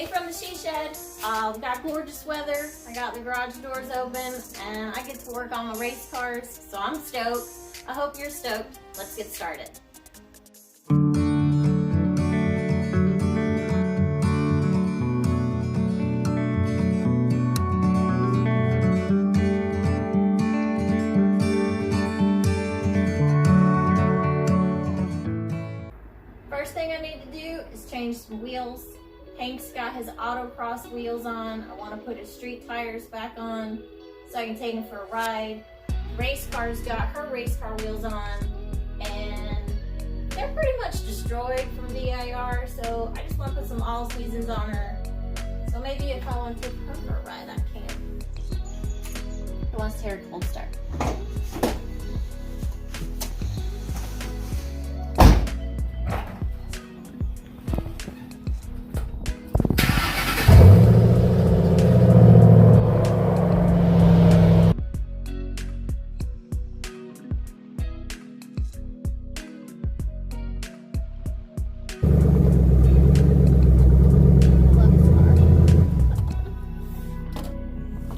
Hey from the she shed. We got gorgeous weather. I got the garage doors open and I get to work on my race cars, so I'm stoked. I hope you're stoked. Let's get started. First thing I need to do is change some wheels. Hank's got his autocross wheels on. I want to put his street tires back on so I can take him for a ride. Racecar's got her race car wheels on and they're pretty much destroyed from VIR, so I just want to put some all seasons on her. So maybe if I want to take her for a ride, I can. Who wants to hear a cold start?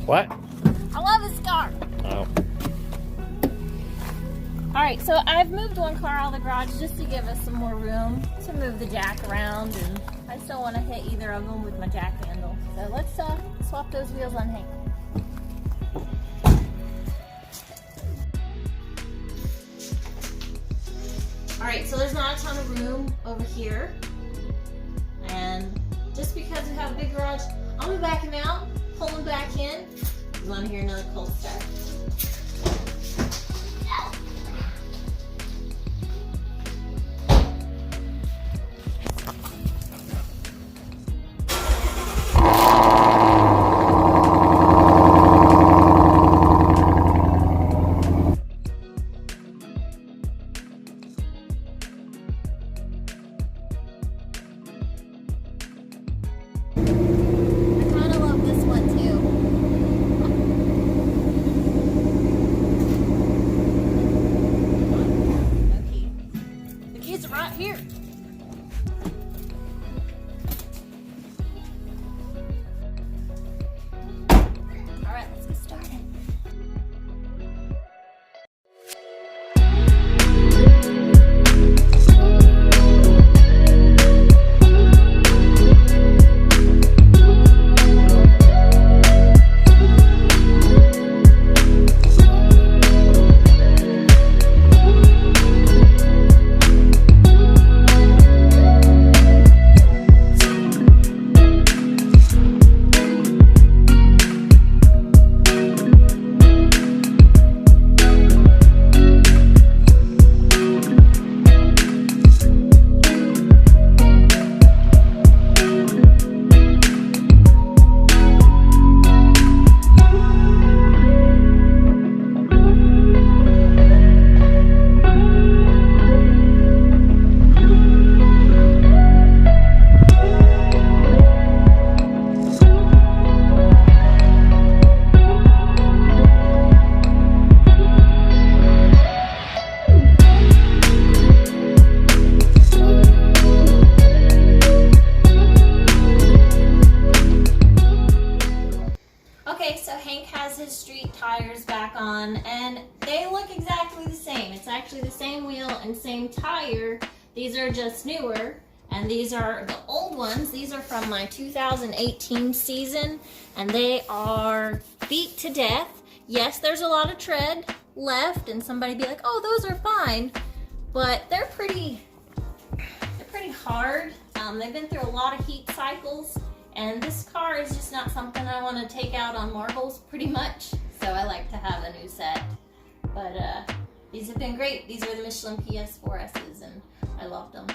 What? I love this car. Oh. Alright, so I've moved one car out of the garage just to give us some more room to move the jack around, and I just don't want to hit either of them with my jack handle. So let's swap those wheels on Hank. Alright, so there's not a ton of room over here, and just because we have a big garage, I'm going to back him out, pull him back in. You want to hear another cold start? Right here. All right, let's get started. His street tires back on and they look exactly the same. It's actually the same wheel and same tire. These are just newer and these are the old ones. These are from my 2018 season and they are beat to death. Yes, there's a lot of tread left and somebody be like, oh, those are fine, but they're pretty hard. They've been through a lot of heat cycles. And this car is just not something I want to take out on marbles pretty much. So I like to have a new set. But these have been great. These are the Michelin PS4S's and I loved them.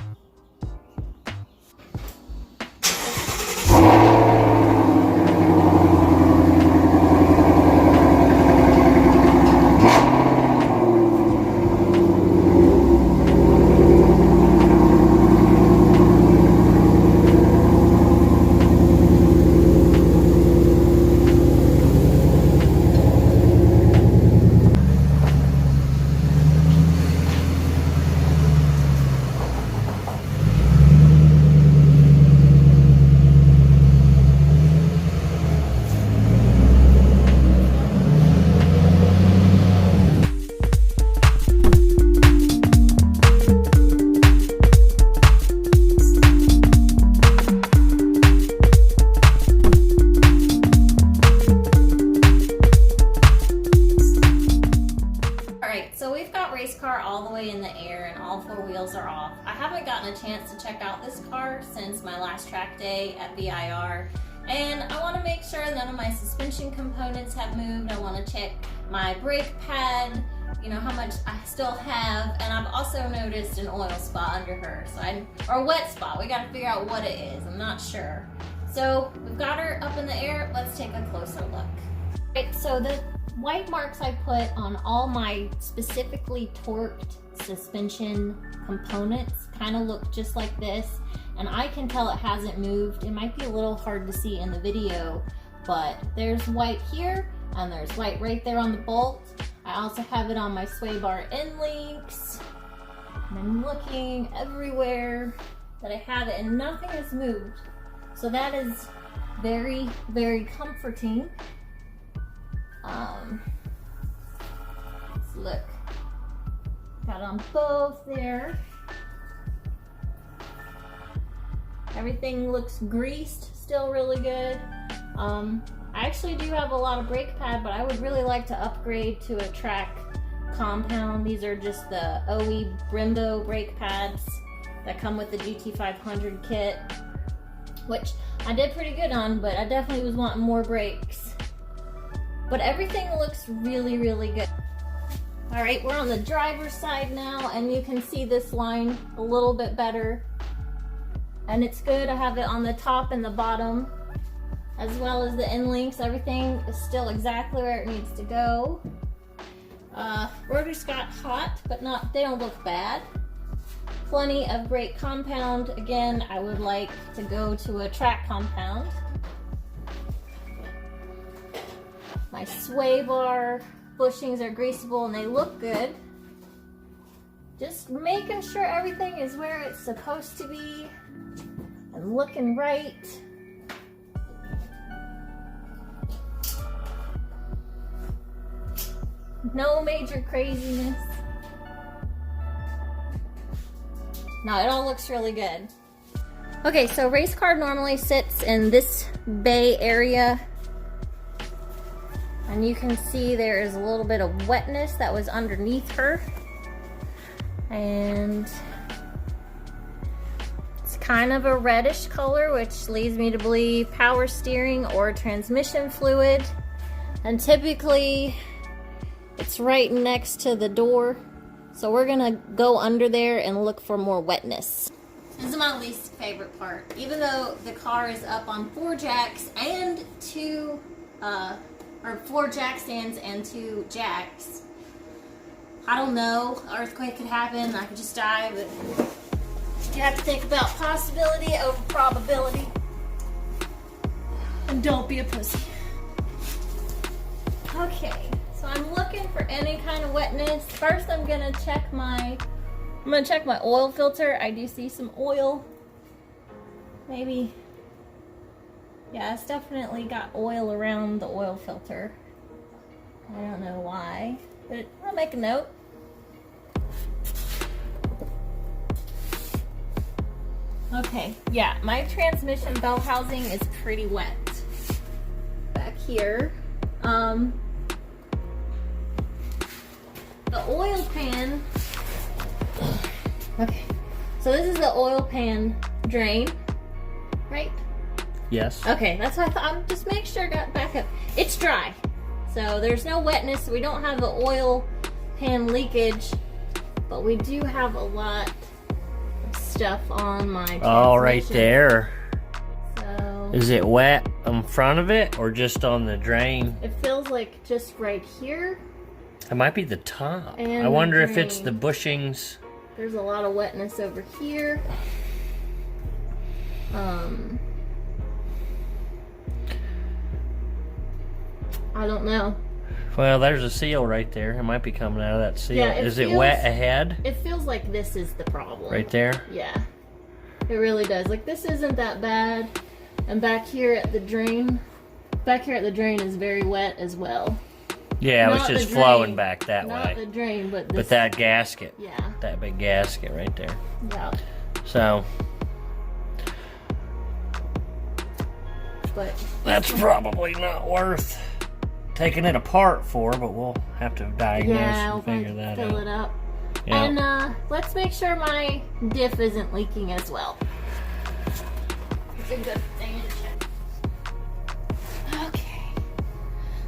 a chance to check out this car since my last track day at VIR. And I want to make sure none of my suspension components have moved. I want to check my brake pad, you know, how much I still have. And I've also noticed an oil spot under her, or a wet spot. We got to figure out what it is. I'm not sure. So we've got her up in the air. Let's take a closer look. Right, so the white marks I put on all my specifically torqued suspension components kind of look just like this, and I can tell it hasn't moved. It might be a little hard to see in the video, but there's white here and there's white right there on the bolt. I also have it on my sway bar end links, and I'm looking everywhere that I have it and nothing has moved. So that is very, very comforting. Let's look. Got on both there. Everything looks greased, still really good. I actually do have a lot of brake pad, but I would really like to upgrade to a track compound. These are just the OE Brembo brake pads that come with the GT500 kit, which I did pretty good on, but I definitely was wanting more brakes. But everything looks really, really good. All right, we're on the driver's side now, and you can see this line a little bit better. And it's good. I have it on the top and the bottom, as well as the end links. Everything is still exactly where it needs to go. Rotors got hot, but they don't look bad. Plenty of brake compound. Again, I would like to go to a track compound. My sway bar bushings are greasable and they look good. Just making sure everything is where it's supposed to be and looking right. No major craziness. No, it all looks really good. Okay, so Racecar normally sits in this bay area. And you can see there is a little bit of wetness that was underneath her. And it's kind of a reddish color, which leads me to believe power steering or transmission fluid. And typically it's right next to the door. So we're gonna go under there and look for more wetness. This is my least favorite part. Even though the car is up on 4 jacks and 4 jack stands and 2 jacks. I don't know, earthquake could happen, I could just die, but you have to think about possibility over probability. And don't be a pussy. Okay, so I'm looking for any kind of wetness. First I'm gonna check my oil filter. I do see some oil. Maybe. Yeah, it's definitely got oil around the oil filter. I don't know why, but I'll make a note. Okay, yeah, my transmission bell housing is pretty wet. Back here. The oil pan. Okay, so this is the oil pan drain, right? Yes. Okay, that's what I thought. I'm just make sure I got back up. It's dry, so there's no wetness. So we don't have the oil pan leakage, but we do have a lot of stuff on my transmission. Oh, right there. So is it wet in front of it or just on the drain? It feels like just right here. It might be the top. And I wonder if it's the bushings. There's a lot of wetness over here. I don't know. Well, there's a seal right there. It might be coming out of that seal. Yeah, is it wet ahead? It feels like this is the problem. Right there? Yeah. It really does. Like, this isn't that bad. And back here at the drain is very wet as well. Yeah, it was just flowing back that way. Not the drain, but this. But that gasket. Yeah. That big gasket right there. Yeah. So. But that's probably not worth taking it apart for, but we'll have to diagnose and figure that out. Fill it up. Yeah. And let's make sure my diff isn't leaking as well. It's a good thing to check. Okay.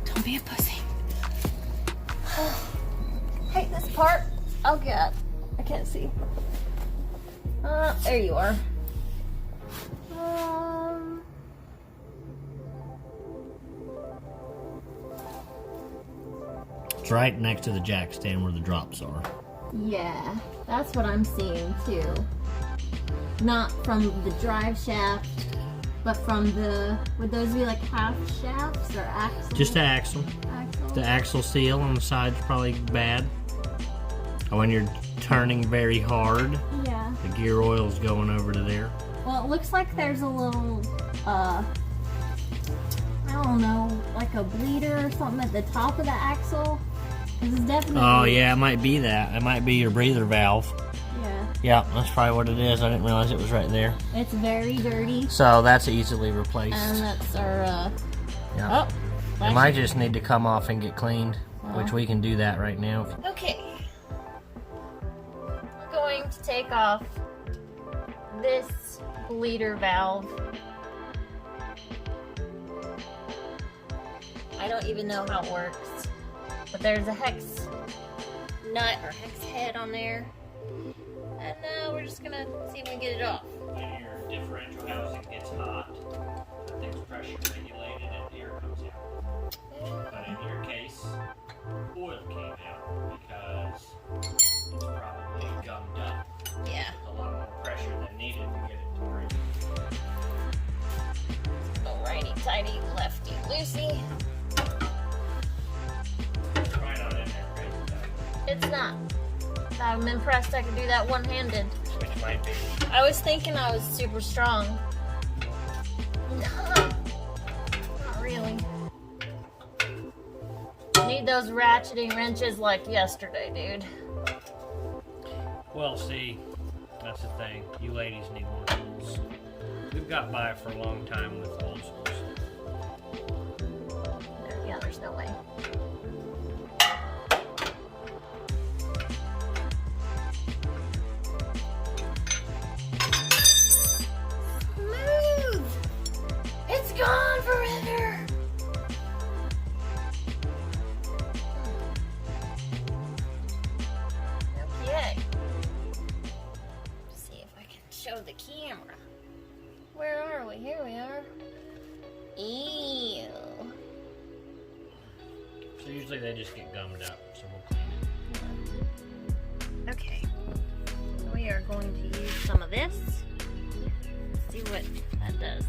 Don't be a pussy. Hey, this part. Oh god. I can't see. There you are. It's right next to the jack stand where the drops are. Yeah, that's what I'm seeing too. Not from the drive shaft, but from the, would those be like half shafts or axle? Just the axle. The axle seal on the side is probably bad. When you're turning very hard, Yeah. the gear oil's going over to there. Well, it looks like there's a little, I don't know, like a bleeder or something at the top of the axle. This is definitely. Oh yeah, it might be that. It might be your breather valve. Yeah. Yeah, that's probably what it is. I didn't realize it was right there. It's very dirty. So that's easily replaced. And that's our, Yeah. Oh. It might just need to come off and get cleaned, which we can do that right now. Okay. We're going to take off this bleeder valve. I don't even know how it works, but there's a hex nut or hex head on there, and we're just gonna see if we can get it off. When your differential housing gets hot, the thing's pressure regulated and air comes out. But in your case, oil came out because it's probably gummed up. Yeah. A lot more pressure than needed to get it to breathe. So righty tighty, lefty loosey. Try not in there crazy tight. It's not. I'm impressed I could do that one-handed. Which might be. I was thinking I was super strong. Not really. Need those ratcheting wrenches like yesterday, dude. Well, see, that's the thing. You ladies need more tools. We've got by for a long time with old schools. Yeah, there's no way. Smooth! It's gone forever! Okay. See if I can show the camera. Where are we? Here we are. Ew. So usually they just get gummed up, so we'll clean it. Okay. We are going to use some of this. See what that does.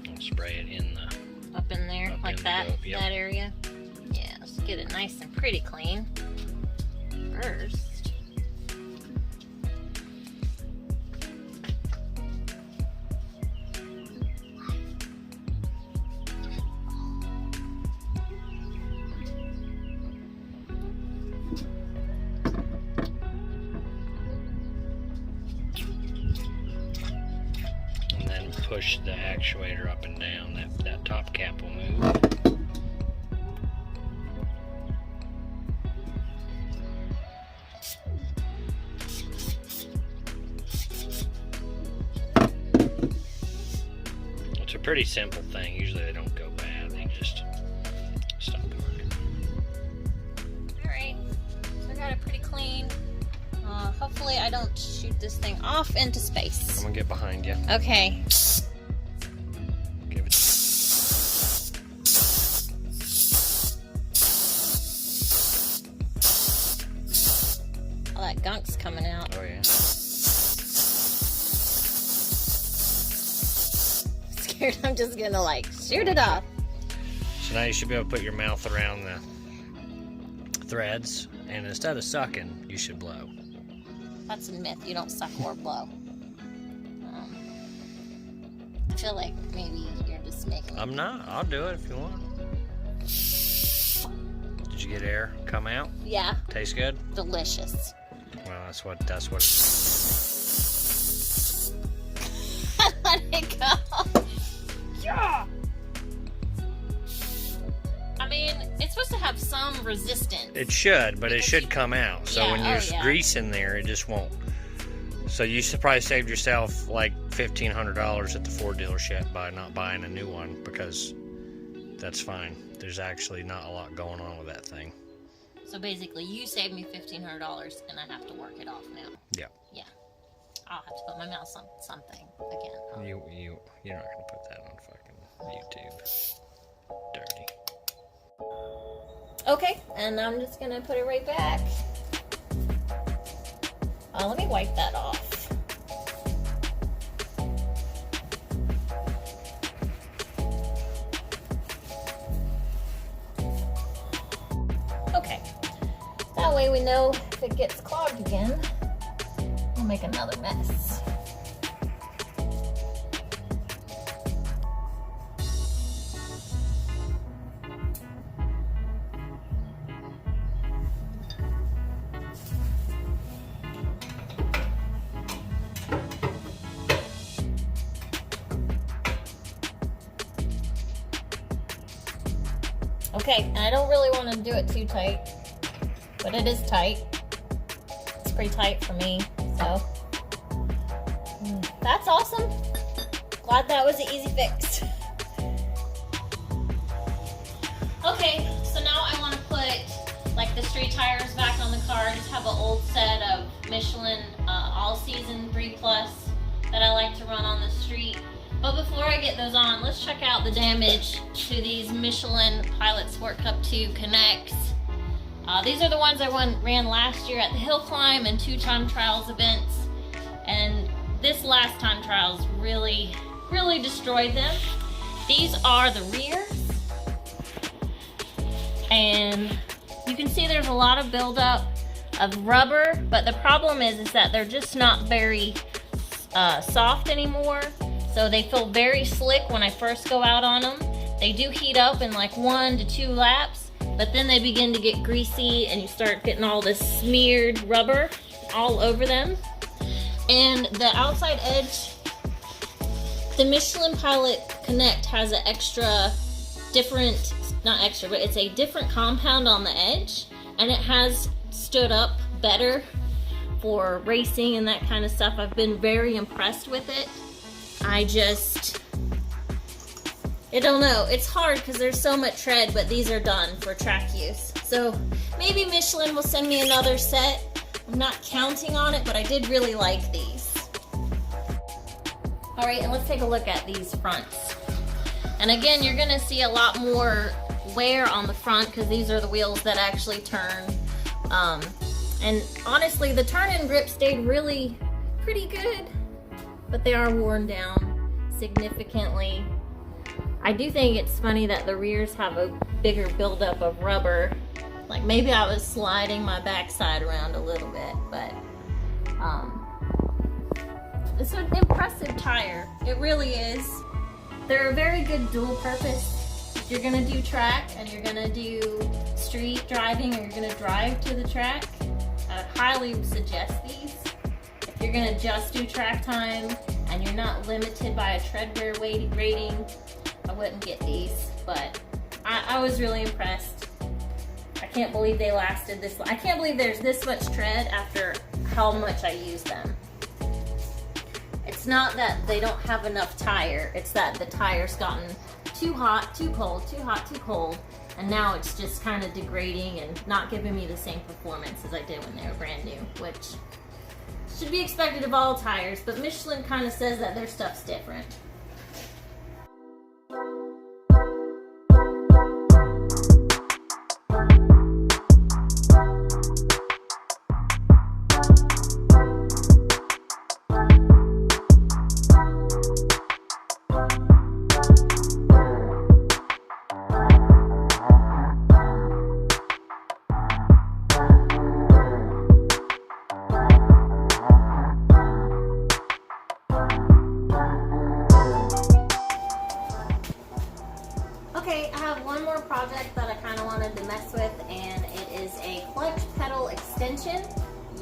I'll spray it in the... Up in there, Up like in the that, dope, yep. that area. Yeah, let's get it nice and pretty clean. First. And then push the actuator up and down. That top cap will move. It's a pretty simple thing. Usually they don't go bad. They just stop working. Alright, so I got it pretty clean. Hopefully I don't shoot this thing off into I'm space. gonna get behind you. Okay. Give it. All that gunk's coming out. Oh yeah. Scared I'm just gonna like shoot it off. So now you should be able to put your mouth around the threads, and instead of sucking, you should blow. That's a myth. You don't suck or blow. I feel like maybe you're just making. I'm not. I'll do it if you want. Did you get air come out? Yeah, Tastes good? delicious. Well, that's what it is. some resistance. It should, but it should come out. So Yeah, when there's grease in there, it just won't. So you probably saved yourself like $1,500 at the Ford dealership by not buying a new one, because that's fine. There's actually not a lot going on with that thing. So basically, you saved me $1,500, and I have to work it off now. Yeah. Yeah. I'll have to put my mouth on something again. You're not gonna put that on fucking YouTube. Dirty. Okay, and I'm just gonna put it right back. Let me wipe that off. Okay, that way we know if it gets clogged again, we'll make another mess. Okay, and I don't really want to do it too tight, but it is tight. It's pretty tight for me, so that's awesome. Glad that was an easy fix. Okay, so now I want to put like the street tires back on the car. I just have an old set of Michelin All Season 3 Plus that I like to run on the street. But before I get those on, let's check out the damage to these Michelin Pilot Sport Cup 2 Connects. These are the ones I ran last year at the Hill Climb and 2 time trials events. And this last time trials really destroyed them. These are the rears. And you can see there's a lot of buildup of rubber, but the problem is that they're just not very soft anymore. So they feel very slick when I first go out on them. They do heat up in like 1 to 2 laps, but then they begin to get greasy and you start getting all this smeared rubber all over them. And the outside edge, the Michelin Pilot Connect has an it's a different compound on the edge, and it has stood up better for racing and that kind of stuff. I've been very impressed with it. I don't know. It's hard because there's so much tread, but these are done for track use. So maybe Michelin will send me another set. I'm not counting on it, but I did really like these. All right, and let's take a look at these fronts. And again, you're gonna see a lot more wear on the front because these are the wheels that actually turn. And honestly, the turn-in grip stayed really pretty good, but they are worn down significantly. I do think it's funny that the rears have a bigger buildup of rubber. Like maybe I was sliding my backside around a little bit, but it's an impressive tire. It really is. They're a very good dual purpose. If you're gonna do track and you're gonna do street driving or you're gonna drive to the track, I would highly suggest these. If you're gonna just do track time and you're not limited by a tread wear rating, I wouldn't get these, but I was really impressed. I can't believe they lasted this long. I can't believe there's this much tread after how much I use them. It's not that they don't have enough tire, it's that the tire's gotten too hot, too cold, too hot, too cold, and now it's just kind of degrading and not giving me the same performance as I did when they were brand new, which should be expected of all tires, but Michelin kind of says that their stuff's different. Okay, I have one more project that I kind of wanted to mess with, and it is a clutch pedal extension.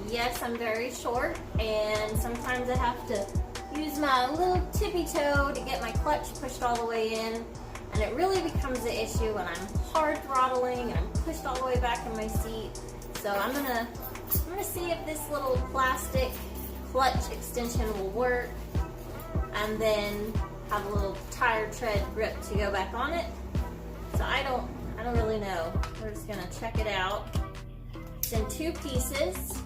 Yes, I'm very short, and sometimes I have to use my little tippy toe to get my clutch pushed all the way in. And it really becomes an issue when I'm hard throttling and I'm pushed all the way back in my seat. So I'm gonna see if this little plastic clutch extension will work, and then have a little tire tread grip to go back on it. So I don't really know. We're just gonna check it out. It's in 2 pieces.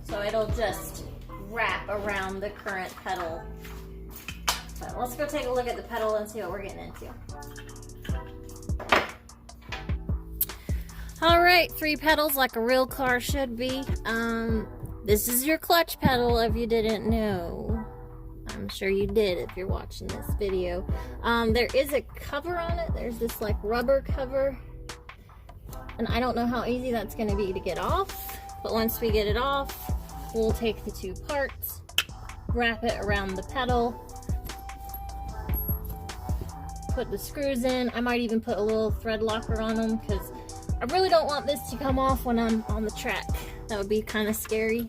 So it'll just wrap around the current pedal. But let's go take a look at the pedal and see what we're getting into. All right, 3 pedals like a real car should be. This is your clutch pedal if you didn't know. I'm sure you did if you're watching this video. There is a cover on it. There's this like rubber cover. And I don't know how easy that's gonna be to get off. But once we get it off, we'll take the 2 parts, wrap it around the pedal, put the screws in. I might even put a little thread locker on them because I really don't want this to come off when I'm on the track. That would be kind of scary.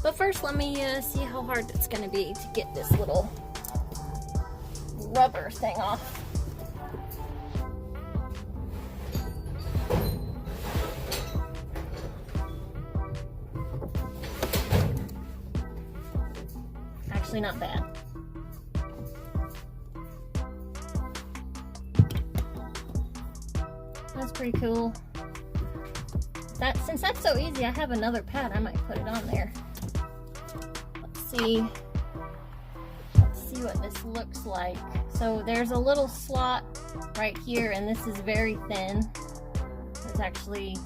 But first, let me see how hard it's going to be to get this little rubber thing off. Actually, not bad. That's pretty cool. Since that's so easy, I have another pad. I might put it on there. Let's see what this looks like. So there's a little slot right here, and this is very thin. There's actually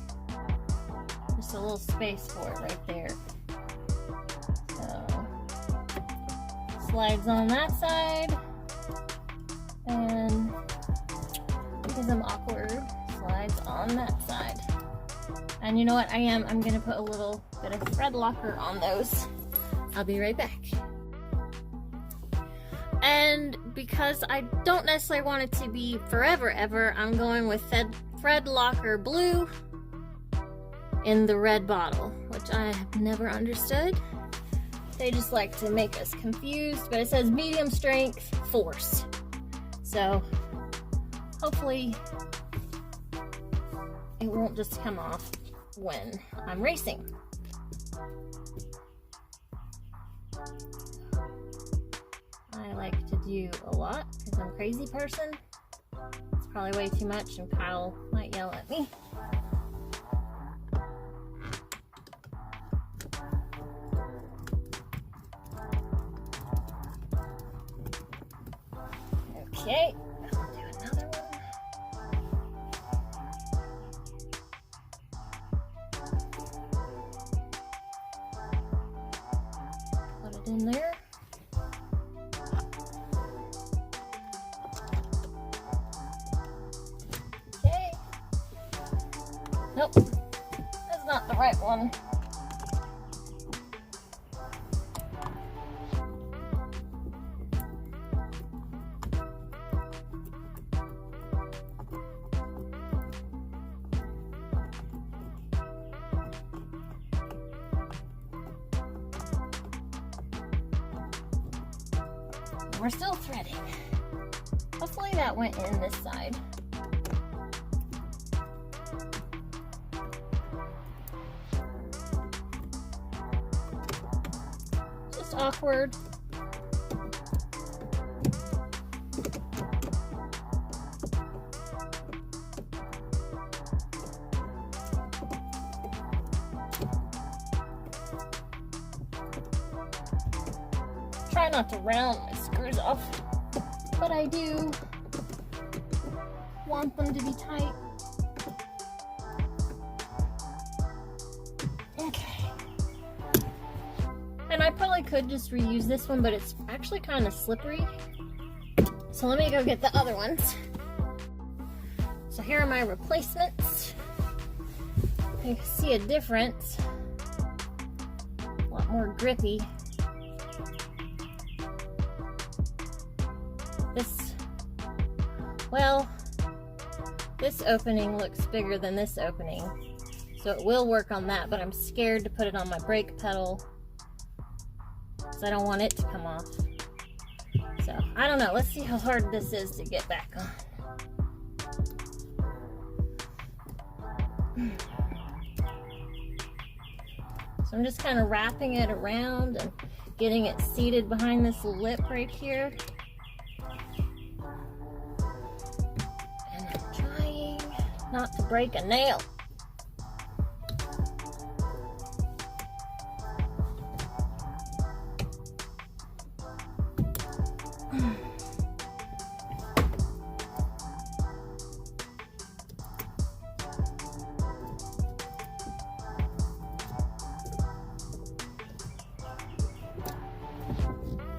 just a little space for it right there. So slides on that side, and because I'm awkward, slides on that side. And you know what, I'm gonna put a little bit of thread locker on those. I'll be right back. And because I don't necessarily want it to be forever ever, I'm going with thread locker blue in the red bottle, which I have never understood. They just like to make us confused, but it says medium strength force. So hopefully it won't just come off when I'm racing. I like to do a lot because I'm a crazy person. It's probably way too much and Kyle might yell at me. Okay, I'll do another one. Put it in there. Okay. Nope, that's not the right one. We're still threading. Hopefully that went in this side. Just awkward. Try not to round my screws off, but I do want them to be tight. Okay. And I probably could just reuse this one, but it's actually kind of slippery. So let me go get the other ones. So here are my replacements. You can see a difference. A lot more grippy. This opening looks bigger than this opening. So it will work on that, but I'm scared to put it on my brake pedal because I don't want it to come off. So I don't know. Let's see how hard this is to get back on. So I'm just kind of wrapping it around and getting it seated behind this lip right here. And I'm trying not to break a nail.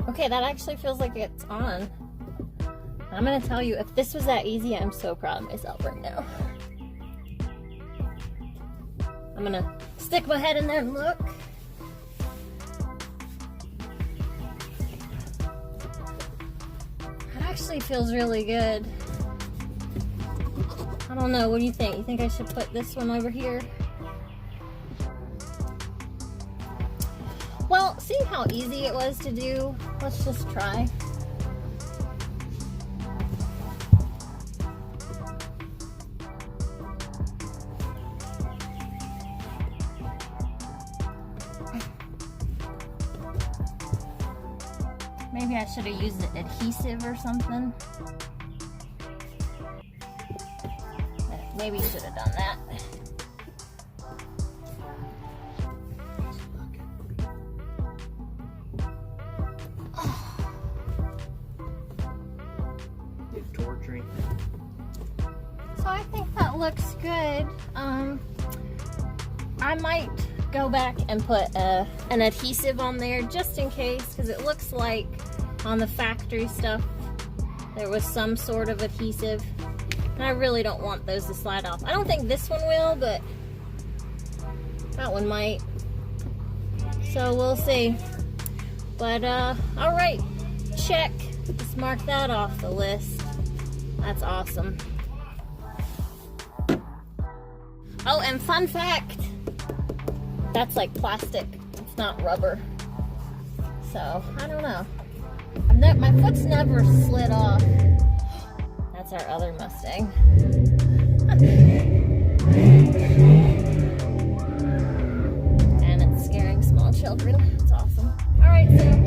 Okay, that actually feels like it's on. I'm gonna tell you, if this was that easy, I'm so proud of myself right now. I'm gonna stick my head in there and look. It actually feels really good. I don't know, what do you think? You think I should put this one over here? Well, see how easy it was to do? Let's just try. Maybe I should have used adhesive or something. Maybe you should have done that. So I think that looks good. I might go back and put an adhesive on there just in case, because it looks like on the factory stuff there was some sort of adhesive, and I really don't want those to slide off. I don't think this one will, but that one might. So we'll see. But all right, check. Just mark that off the list. That's awesome. Oh, and fun fact, that's like plastic. It's not rubber. So, I don't know. My foot's never slid off. That's our other Mustang. And it's scaring small children. It's awesome. All right, so